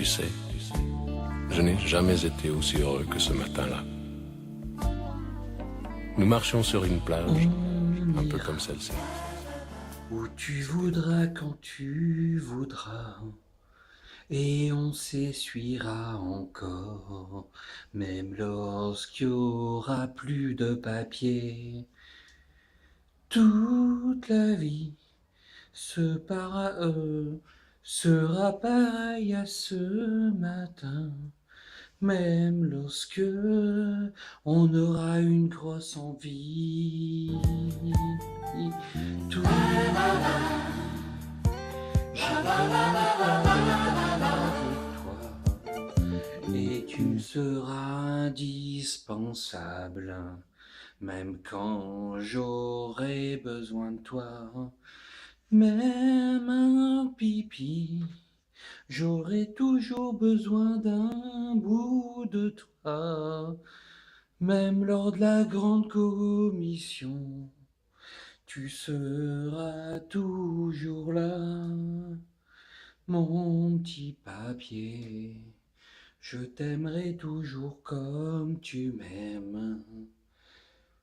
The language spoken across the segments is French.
Tu sais, je n'ai jamais été aussi heureux que ce matin-là. Nous marchions sur une plage, un peu comme celle-ci. Où tu voudras quand tu voudras, et on s'essuiera encore, même lorsqu'il y aura plus de papier. Toute la vie sera pareille à ce matin, même lorsque on aura une grosse envie. Tout et tu seras indispensable, même quand j'aurai besoin de toi. Même un pipi, j'aurai toujours besoin d'un bout de toi. Même lors de la grande commission, tu seras toujours là, mon petit papier. Je t'aimerai toujours comme tu m'aimes,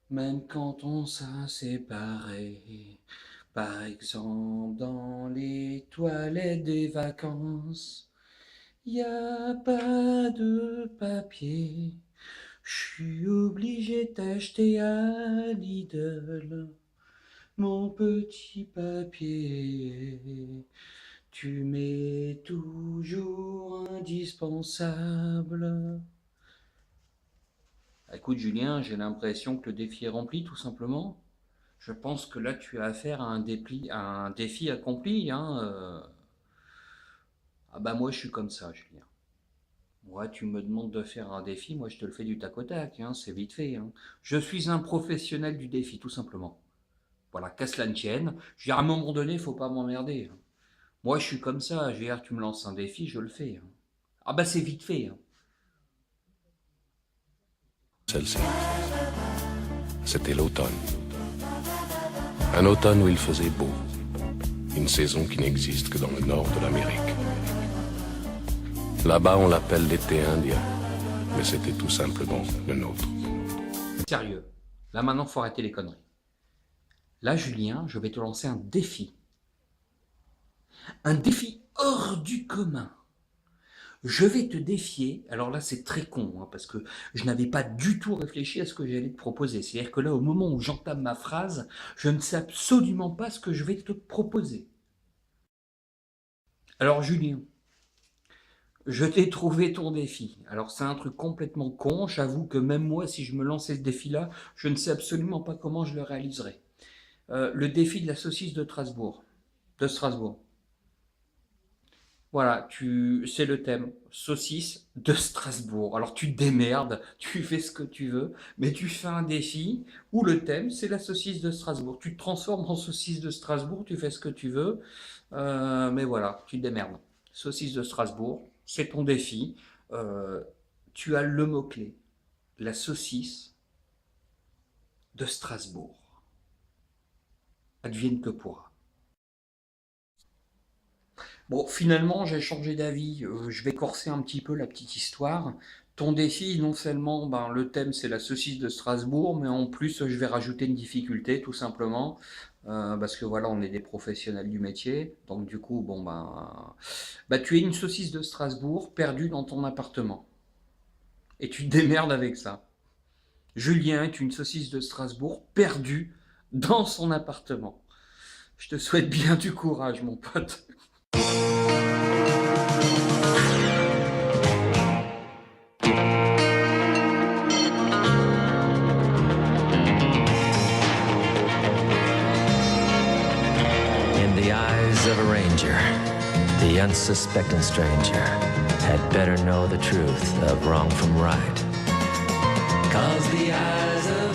même quand on s'est séparés. Par exemple, dans les toilettes des vacances, y a pas de papier. Je suis obligé d'acheter à Lidl mon petit papier. Tu m'es toujours indispensable. Écoute Julien, j'ai l'impression que le défi est rempli tout simplement. Je pense que là tu as affaire à un défi accompli. Ah bah moi je suis comme ça Julien. Moi tu me demandes de faire un défi, moi je te le fais du tac au tac, c'est vite fait. Je suis un professionnel du défi tout simplement. Voilà, qu'à cela ne tienne. À un moment donné, il faut pas m'emmerder. Moi je suis comme ça, tu me lances un défi, je le fais. Ah bah c'est vite fait. Celle-ci. C'était l'automne. Un automne où il faisait beau. Une saison qui n'existe que dans le nord de l'Amérique. Là-bas, on l'appelle l'été indien. Mais c'était tout simplement le nôtre. Sérieux, là maintenant, faut arrêter les conneries. Là, Julien, je vais te lancer un défi. Un défi hors du commun. Je vais te défier, alors là c'est très con, parce que je n'avais pas du tout réfléchi à ce que j'allais te proposer. C'est-à-dire que là, au moment où j'entame ma phrase, je ne sais absolument pas ce que je vais te proposer. Alors Julien, je t'ai trouvé ton défi. Alors c'est un truc complètement con, j'avoue que même moi, si je me lançais ce défi-là, je ne sais absolument pas comment je le réaliserais. Le défi de la saucisse de Strasbourg. De Strasbourg. Voilà, c'est le thème, saucisse de Strasbourg. Alors tu te démerdes, tu fais ce que tu veux, mais tu fais un défi où le thème c'est la saucisse de Strasbourg. Tu te transformes en saucisse de Strasbourg, tu fais ce que tu veux, mais voilà, tu te démerdes. Saucisse de Strasbourg, c'est ton défi. Euh, Tu as le mot-clé, la saucisse de Strasbourg. Advienne que pourra. Bon, finalement, j'ai changé d'avis. Je vais corser un petit peu la petite histoire. Ton défi, non seulement, le thème c'est la saucisse de Strasbourg, mais en plus, je vais rajouter une difficulté, tout simplement, parce que voilà, on est des professionnels du métier. Donc du coup, tu es une saucisse de Strasbourg perdue dans ton appartement, et tu te démerdes avec ça. Julien est une saucisse de Strasbourg perdue dans son appartement. Je te souhaite bien du courage, mon pote. In the eyes of a ranger, the unsuspecting stranger had better know the truth of wrong from right. 'Cause the eyes of